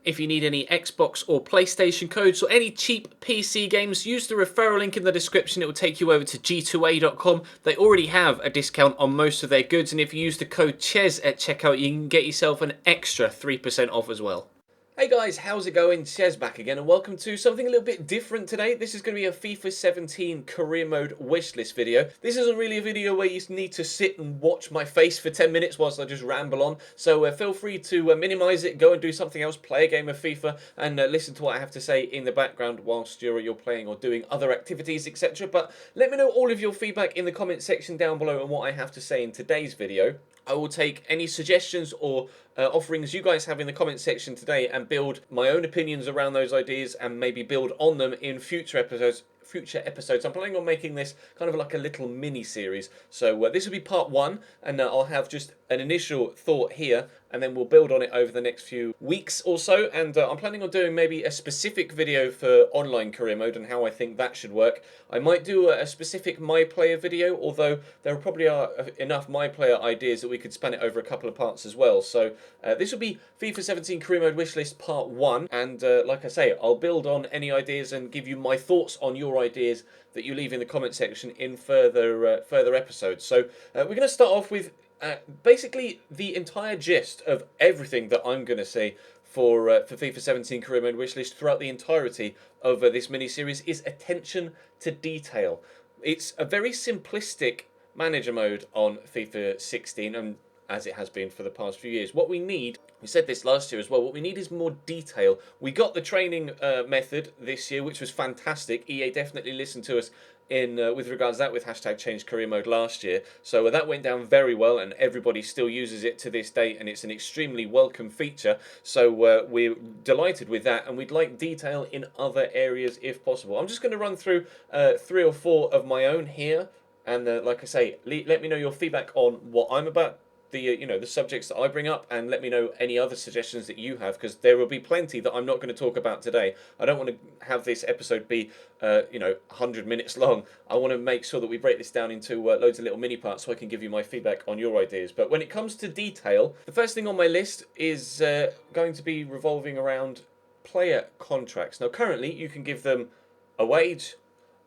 If you need any Xbox or PlayStation codes or any cheap PC games, use the referral link in the description. It will take you over to g2a.com. They already have a discount on most of their goods, and if you use the code CHES at checkout, you can get yourself an extra 3% off as well. Hey guys, how's it going? Ches back again, and welcome to something a little bit different today. This is going to be a FIFA 17 career mode wishlist video. This isn't really a video where you need to sit and watch my face for 10 minutes whilst I just ramble on. So feel free to minimize it, go and do something else, play a game of FIFA, and listen to what I have to say in the background whilst you're playing or doing other activities, etc. But let me know all of your feedback in the comment section down below and what I have to say in today's video. I will take any suggestions or offerings you guys have in the comment section today and build my own opinions around those ideas and maybe build on them in future episodes. I'm planning on making this kind of like a little mini series. So this will be part one, and I'll have just an initial thought here, and then we'll build on it over the next few weeks or so. And I'm planning on doing maybe a specific video for online career mode and how I think that should work. I might do a specific My Player video, although there probably are enough My Player ideas that we could span it over a couple of parts as well. So this will be FIFA 17 career mode wishlist part one, and like I say, I'll build on any ideas and give you my thoughts on your ideas that you leave in the comment section in further episodes. So we're going to start off with basically the entire gist of everything that I'm going to say for FIFA 17 career mode wishlist throughout the entirety of this mini-series is attention to detail. It's a very simplistic manager mode on FIFA 16, and as it has been for the past few years. What we need, we said this last year as well, what we need is more detail. We got the training method this year, which was fantastic. EA definitely listened to us in with regards to that with hashtag change career mode last year. So that went down very well, and everybody still uses it to this day, and it's an extremely welcome feature. So we're delighted with that, and we'd like detail in other areas if possible. I'm just going to run through 3 or 4 of my own here, and like I say, let me know your feedback on what I'm about, the subjects that I bring up, and let me know any other suggestions that you have, because there will be plenty that I'm not going to talk about today. I don't want to have this episode be 100 minutes long. I want to make sure that we break this down into loads of little mini parts so I can give you my feedback on your ideas. But when it comes to detail, the first thing on my list is going to be revolving around player contracts. Now currently you can give them a wage,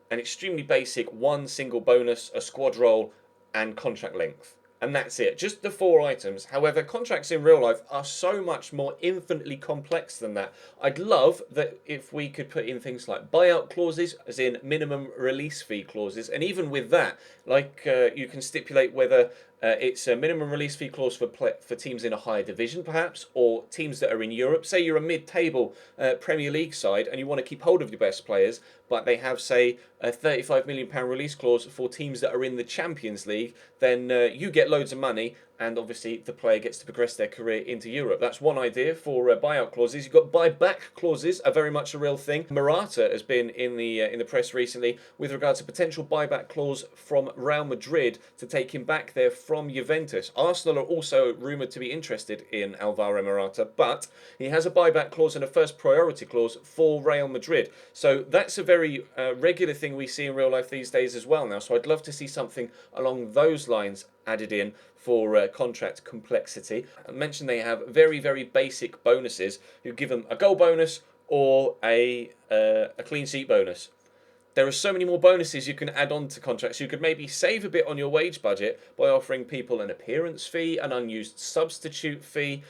an extremely basic 1 single bonus, a squad role, and contract length. And that's it, just the 4 items. However, contracts in real life are so much more infinitely complex than that. I'd love that if we could put in things like buyout clauses, as in minimum release fee clauses, and even with that, like you can stipulate whether it's a minimum release fee clause for teams in a higher division, perhaps, or teams that are in Europe. Say you're a mid-table Premier League side and you want to keep hold of your best players, but they have, say, a £35 million release clause for teams that are in the Champions League, then you get loads of money, and obviously the player gets to progress their career into Europe. That's one idea for buyout clauses. You've got buyback clauses, are very much a real thing. Morata has been in the press recently with regards to potential buyback clause from Real Madrid to take him back there from Juventus. Arsenal are also rumoured to be interested in Alvaro Morata, but he has a buyback clause and a first priority clause for Real Madrid. So that's a very regular thing we see in real life these days as well now. So I'd love to see something along those lines added in for contract complexity. I mentioned they have very, very basic bonuses. You give them a goal bonus or a clean sheet bonus. There are so many more bonuses you can add on to contracts. You could maybe save a bit on your wage budget by offering people an appearance fee, an unused substitute fee,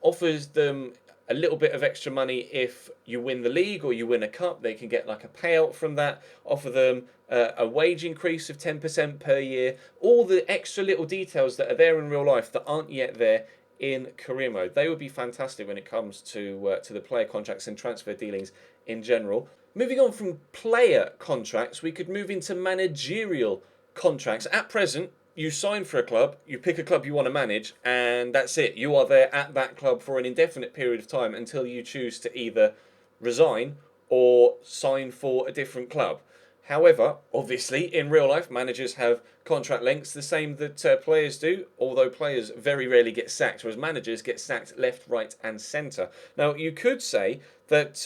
offers them a little bit of extra money if you win the league or you win a cup. They can get like a payout from that, offer them a wage increase of 10% per year, all the extra little details that are there in real life that aren't yet there in career mode. They would be fantastic when it comes to the player contracts and transfer dealings in general. Moving on from player contracts, we could move into managerial contracts. At present, you sign for a club, you pick a club you want to manage, and that's it. You are there at that club for an indefinite period of time until you choose to either resign or sign for a different club. However, obviously, in real life, managers have contract lengths the same that players do, although players very rarely get sacked, whereas managers get sacked left, right and centre. Now, you could say that,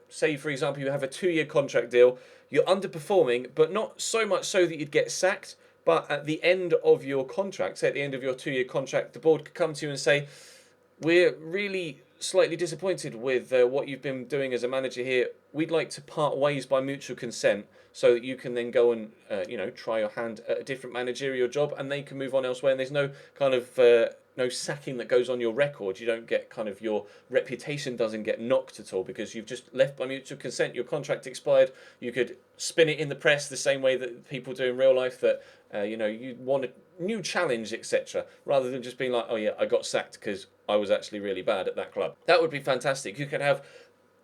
say, for example, you have a 2-year contract deal, you're underperforming, but not so much so that you'd get sacked, but at the end of your contract, say at the end of your 2-year contract, the board could come to you and say, we're really slightly disappointed with what you've been doing as a manager here. We'd like to part ways by mutual consent so that you can then go and, try your hand at a different managerial job and they can move on elsewhere. And there's no kind of no sacking that goes on your record. You don't get kind of your reputation doesn't get knocked at all because you've just left by mutual consent. Your contract expired. You could spin it in the press the same way that people do in real life that, you want a new challenge, etc. Rather than just being like, oh yeah, I got sacked because I was actually really bad at that club. That would be fantastic. You could have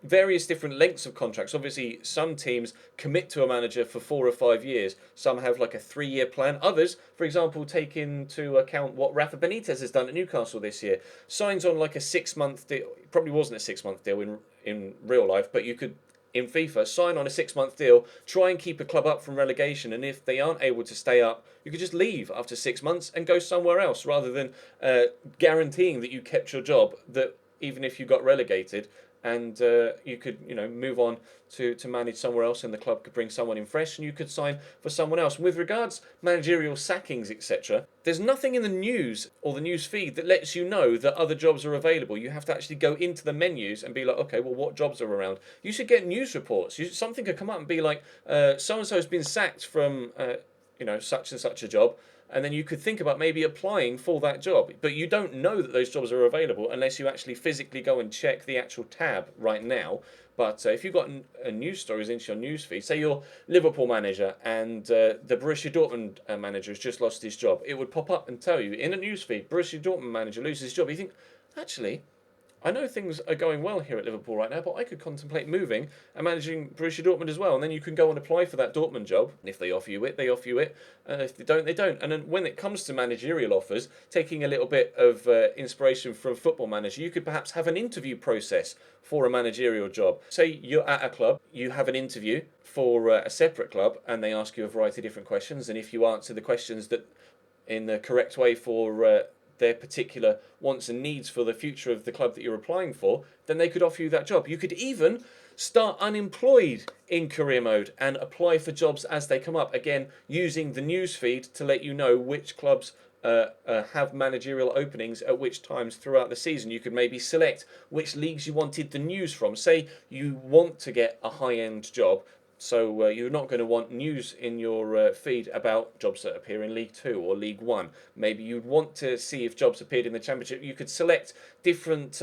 various different lengths of contracts. Obviously, some teams commit to a manager for 4 or 5 years. Some have like a 3-year plan. Others, for example, take into account what Rafa Benitez has done at Newcastle this year. Signs on like a 6-month deal. It probably wasn't a 6-month deal in real life, but you could, in FIFA, sign on a 6-month deal, try and keep a club up from relegation, and if they aren't able to stay up, you could just leave after 6 months and go somewhere else, rather than guaranteeing that you kept your job, that even if you got relegated, and you could move on to manage somewhere else, and the club could bring someone in fresh and you could sign for someone else. And with regards managerial sackings, etc., there's nothing in the news or the news feed that lets you know that other jobs are available. You have to actually go into the menus and be like, okay, well, what jobs are around? You should get news reports. Something could come up and be like, so-and-so has been sacked from such and such a job, and then you could think about maybe applying for that job. But you don't know that those jobs are available unless you actually physically go and check the actual tab right now. But if you've got a news stories into your news feed, say you're Liverpool manager and the Borussia Dortmund manager has just lost his job, it would pop up and tell you in a news feed, Borussia Dortmund manager loses his job. You think, actually, I know things are going well here at Liverpool right now, but I could contemplate moving and managing Borussia Dortmund as well. And then you can go and apply for that Dortmund job. And if they offer you it, they offer you it. If they don't, they don't. And then when it comes to managerial offers, taking a little bit of inspiration from Football Manager, you could perhaps have an interview process for a managerial job. Say you're at a club, you have an interview for a separate club, and they ask you a variety of different questions. And if you answer the questions that in the correct way for their particular wants and needs for the future of the club that you're applying for, then they could offer you that job. You could even start unemployed in career mode and apply for jobs as they come up. Again, using the news feed to let you know which clubs have managerial openings at which times throughout the season. You could maybe select which leagues you wanted the news from. Say you want to get a high-end job, so you're not going to want news in your feed about jobs that appear in League 2 or League 1. Maybe you'd want to see if jobs appeared in the Championship. You could select different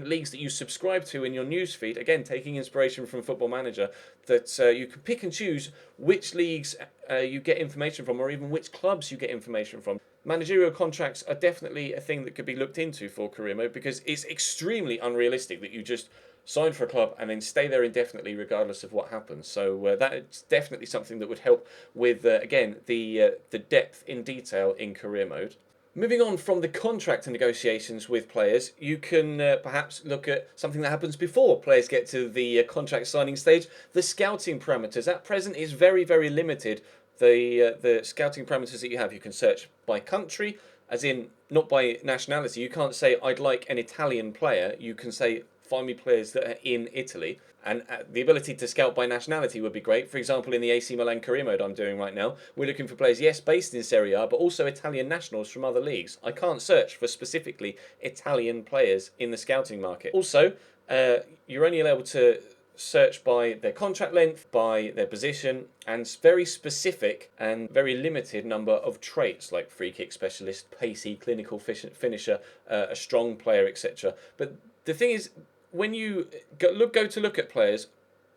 leagues that you subscribe to in your news feed. Again, taking inspiration from Football Manager, that you can pick and choose which leagues you get information from, or even which clubs you get information from. Managerial contracts are definitely a thing that could be looked into for career mode, because it's extremely unrealistic that you just sign for a club and then stay there indefinitely regardless of what happens. So that's definitely something that would help with, again, the depth in detail in career mode. Moving on from the contract negotiations with players, you can perhaps look at something that happens before players get to the contract signing stage. The scouting parameters. At present is very, very limited. The scouting parameters that you have, you can search by country, as in not by nationality. You can't say, I'd like an Italian player. You can say, find me players that are in Italy. And the ability to scout by nationality would be great. For example, in the AC Milan career mode I'm doing right now, we're looking for players, yes, based in Serie A, but also Italian nationals from other leagues. I can't search for specifically Italian players in the scouting market. Also, you're only able to search by their contract length, by their position, and very specific and very limited number of traits like free kick specialist, pacey, clinical finisher, a strong player, etc. But the thing is, when you go to look at players,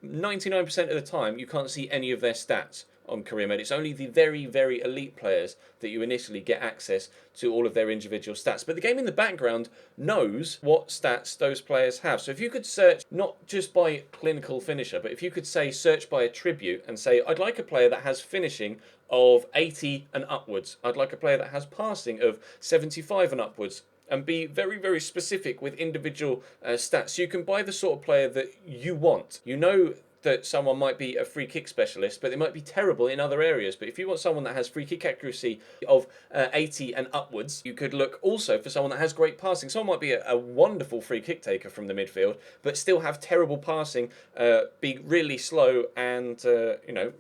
99% of the time you can't see any of their stats on career mode. It's only the very, very elite players that you initially get access to all of their individual stats. But the game in the background knows what stats those players have. So if you could search not just by clinical finisher, but if you could say search by attribute and say, I'd like a player that has finishing of 80 and upwards. I'd like a player that has passing of 75 and upwards. And be very, very specific with individual stats. So you can buy the sort of player that you want. You know that someone might be a free kick specialist, but they might be terrible in other areas. But if you want someone that has free kick accuracy of 80 and upwards, you could look also for someone that has great passing. Someone might be a wonderful free kick taker from the midfield, but still have terrible passing, be really slow and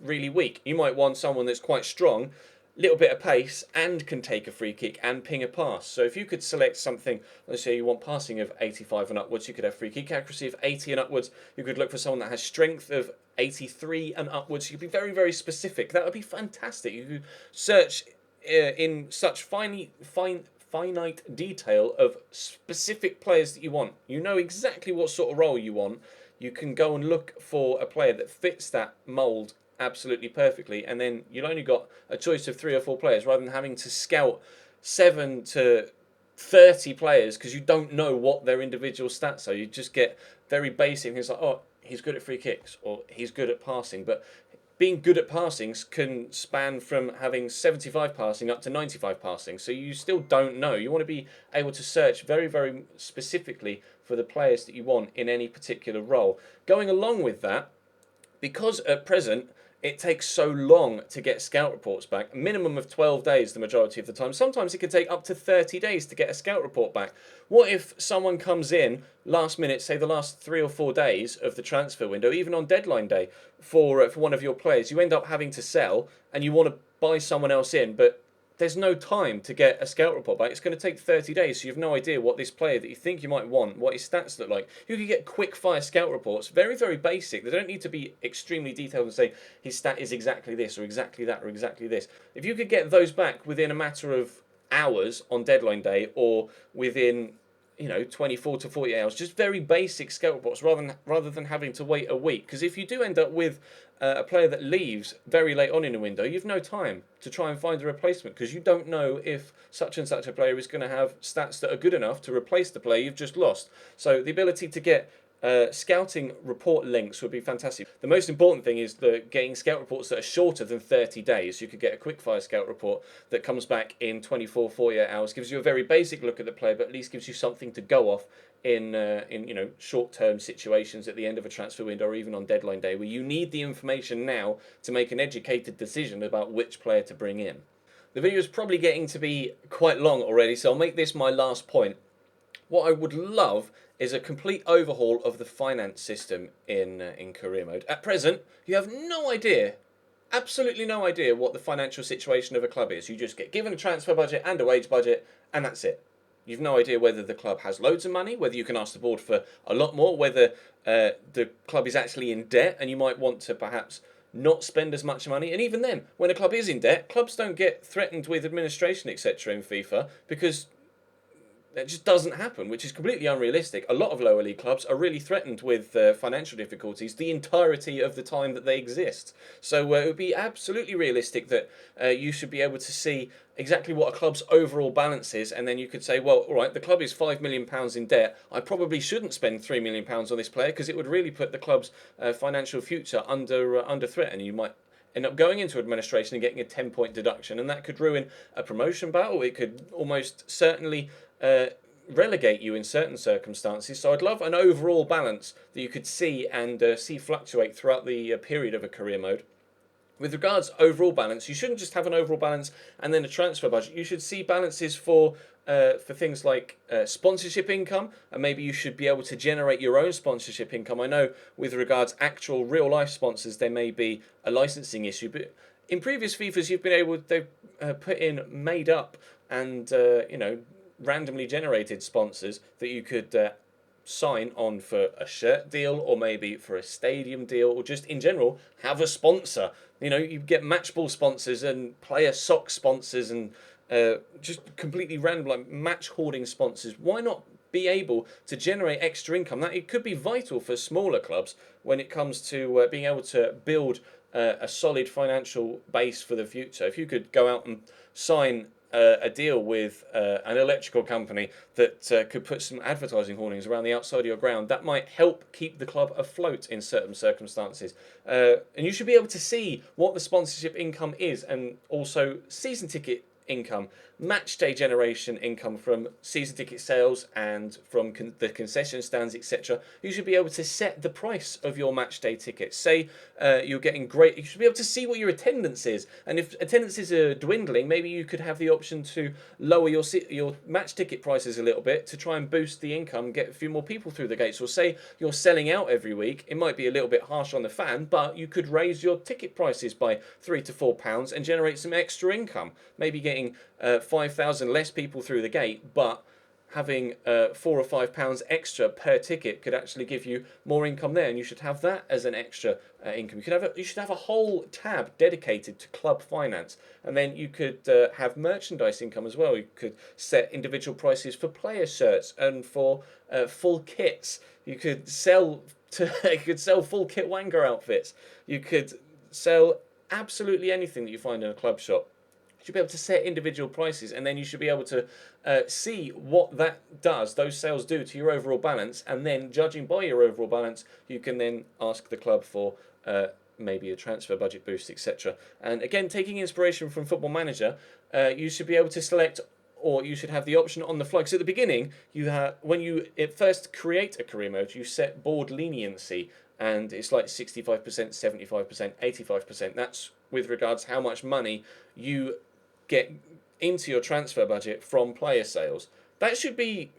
really weak. You might want someone that's quite strong, little bit of pace and can take a free kick and ping a pass. So if you could select something, let's say you want passing of 85 and upwards, you could have free kick accuracy of 80 and upwards. You could look for someone that has strength of 83 and upwards. You could be very, very specific. That would be fantastic. You could search in such finite detail of specific players that you want. You know exactly what sort of role you want. You can go and look for a player that fits that mould absolutely perfectly, and then you've only got a choice of 3 or 4 players rather than having to scout 7 to 30 players because you don't know what their individual stats are. You just get very basic things like, oh, he's good at free kicks or he's good at passing, but being good at passings can span from having 75 passing up to 95 passing, so you still don't know. You want to be able to search very, very specifically for the players that you want in any particular role. Going along with that, because at present it takes so long to get scout reports back, a minimum of 12 days the majority of the time. Sometimes it can take up to 30 days to get a scout report back. What if someone comes in last minute, say the last 3 or 4 days of the transfer window, even on deadline day, for one of your players, you end up having to sell and you want to buy someone else in, but there's no time to get a scout report back. It's going to take 30 days, so you have no idea what this player that you think you might want, what his stats look like. You can get quick fire scout reports, very, very basic. They don't need to be extremely detailed and say his stat is exactly this or exactly that or exactly this. If you could get those back within a matter of hours on deadline day or within 24 to 48 hours, just very basic scout reports rather than having to wait a week. Because if you do end up with a player that leaves very late on in a window, you've no time to try and find a replacement because you don't know if such and such a player is going to have stats that are good enough to replace the player you've just lost. So the ability to get scouting report links would be fantastic. The most important thing is getting scout reports that are shorter than 30 days. You could get a quickfire scout report that comes back in 24, 48 hours, gives you a very basic look at the player, but at least gives you something to go off in short-term situations at the end of a transfer window or even on deadline day where you need the information now to make an educated decision about which player to bring in. The video is probably getting to be quite long already, so I'll make this my last point. What I would love is a complete overhaul of the finance system in career mode. At present, you have no idea, absolutely no idea what the financial situation of a club is. You just get given a transfer budget and a wage budget, and that's it. You've no idea whether the club has loads of money, whether you can ask the board for a lot more, whether the club is actually in debt, and you might want to perhaps not spend as much money. And even then, when a club is in debt, clubs don't get threatened with administration, etc. in FIFA because that just doesn't happen, which is completely unrealistic. A lot of lower league clubs are really threatened with financial difficulties the entirety of the time that they exist. So it would be absolutely realistic that you should be able to see exactly what a club's overall balance is, and then you could say, well, all right, the club is £5 million in debt. I probably shouldn't spend £3 million on this player because it would really put the club's financial future under threat, and you might end up going into administration and getting a 10-point deduction, and that could ruin a promotion battle. It could almost certainly relegate you in certain circumstances. So I'd love an overall balance that you could see and see fluctuate throughout the period of a career mode. With regards to overall balance, you shouldn't just have an overall balance and then a transfer budget. You should see balances for things like sponsorship income, and maybe you should be able to generate your own sponsorship income. I know with regards actual real life sponsors, there may be a licensing issue, but in previous FIFAs you've been able to put in made up and randomly generated sponsors that you could sign on for a shirt deal or maybe for a stadium deal or just in general have a sponsor. You get match ball sponsors and player sock sponsors and just completely random like match hoarding sponsors. Why not be able to generate extra income? That it could be vital for smaller clubs when it comes to being able to build a solid financial base for the future. If you could go out and sign a deal with an electrical company that could put some advertising hoardings around the outside of your ground, that might help keep the club afloat in certain circumstances. And you should be able to see what the sponsorship income is, and also season ticket income, match day generation income from season ticket sales and from the concession stands, etc. You should be able to set the price of your match day tickets. Say you're getting great, you should be able to see what your attendance is, and if attendances are dwindling, maybe you could have the option to lower your match ticket prices a little bit to try and boost the income, get a few more people through the gates. Or say you're selling out every week, it might be a little bit harsh on the fan, but you could raise your ticket prices by £3 to £4 and generate some extra income. Maybe getting 5,000 less people through the gate, but having £4 or £5 extra per ticket could actually give you more income there, and you should have that as an extra income. You should have a whole tab dedicated to club finance, and then you could have merchandise income as well. You could set individual prices for player shirts and for full kits. You could sell you could sell full kit Wanger outfits. You could sell absolutely anything that you find in a club shop. You should be able to set individual prices, and then you should be able to see what that does, those sales do to your overall balance, and then judging by your overall balance, you can then ask the club for maybe a transfer budget boost, etc. And again, taking inspiration from Football Manager, you should be able to select, or you should have the option on the fly. Because at the beginning, you have, when you first create a career mode, you set board leniency, and it's like 65%, 75%, 85%. That's with regards how much money you get into your transfer budget from player sales. That should be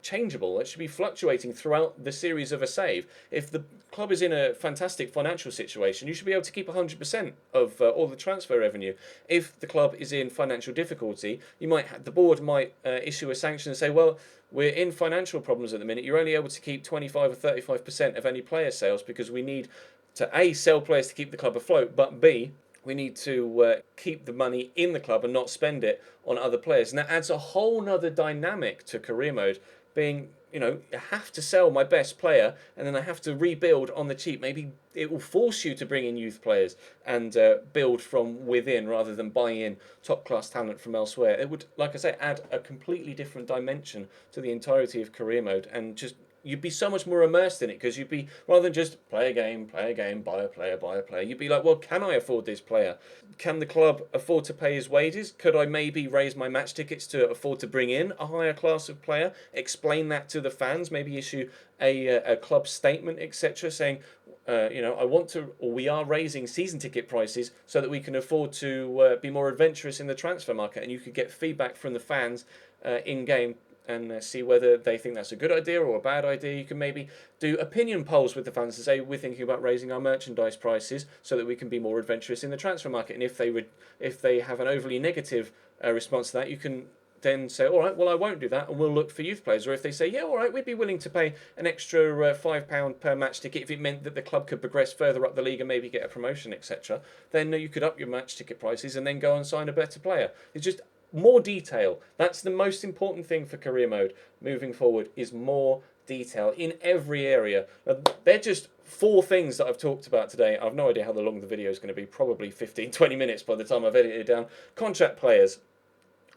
changeable. It should be fluctuating throughout the series of a save. If the club is in a fantastic financial situation, you should be able to keep 100% of all the transfer revenue. If the club is in financial difficulty, the board might issue a sanction and say, well, we're in financial problems at the minute. You're only able to keep 25 or 35% of any player sales because we need to A, sell players to keep the club afloat, but B, we need to keep the money in the club and not spend it on other players. And that adds a whole nother dynamic to career mode, being, I have to sell my best player and then I have to rebuild on the cheap. Maybe it will force you to bring in youth players and build from within rather than buy in top-class talent from elsewhere. It would, like I say, add a completely different dimension to the entirety of career mode, and just you'd be so much more immersed in it, because you'd be, rather than just play a game, buy a player, you'd be like, well, can I afford this player? Can the club afford to pay his wages? Could I maybe raise my match tickets to afford to bring in a higher class of player? Explain that to the fans, maybe issue a club statement, etc., saying, I want to, or we are raising season ticket prices so that we can afford to be more adventurous in the transfer market. And you could get feedback from the fans in-game and see whether they think that's a good idea or a bad idea. You can maybe do opinion polls with the fans and say, we're thinking about raising our merchandise prices so that we can be more adventurous in the transfer market. And if they have an overly negative response to that, you can then say, all right, well, I won't do that, and we'll look for youth players. Or if they say, yeah, all right, we'd be willing to pay an extra £5 per match ticket if it meant that the club could progress further up the league and maybe get a promotion, etc., then you could up your match ticket prices and then go and sign a better player. It's just more detail. That's the most important thing for career mode moving forward, is more detail in every area. They're just 4 things that I've talked about today. I've no idea how long the video is going to be, probably 15-20 minutes by the time I've edited it down.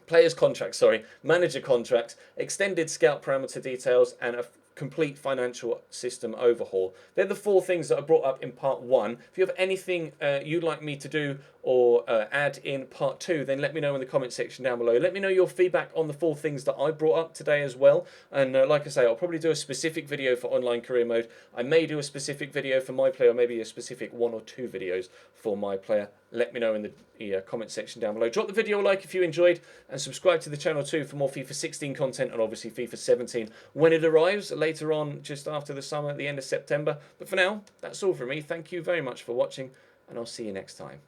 Players contracts, manager contracts, extended scout parameter details, and a complete financial system overhaul. They're the 4 things that I brought up in part 1. If you have anything you'd like me to do or add in part 2, then let me know in the comment section down below. Let me know your feedback on the 4 things that I brought up today as well. And like I say, I'll probably do a specific video for online career mode. I may do a specific video for my player, or maybe a specific 1 or 2 videos for my player. Let me know in the comment section down below. Drop the video a like if you enjoyed, and subscribe to the channel too for more FIFA 16 content, and obviously FIFA 17 when it arrives later on, just after the summer, at the end of September. But for now, that's all from me. Thank you very much for watching, and I'll see you next time.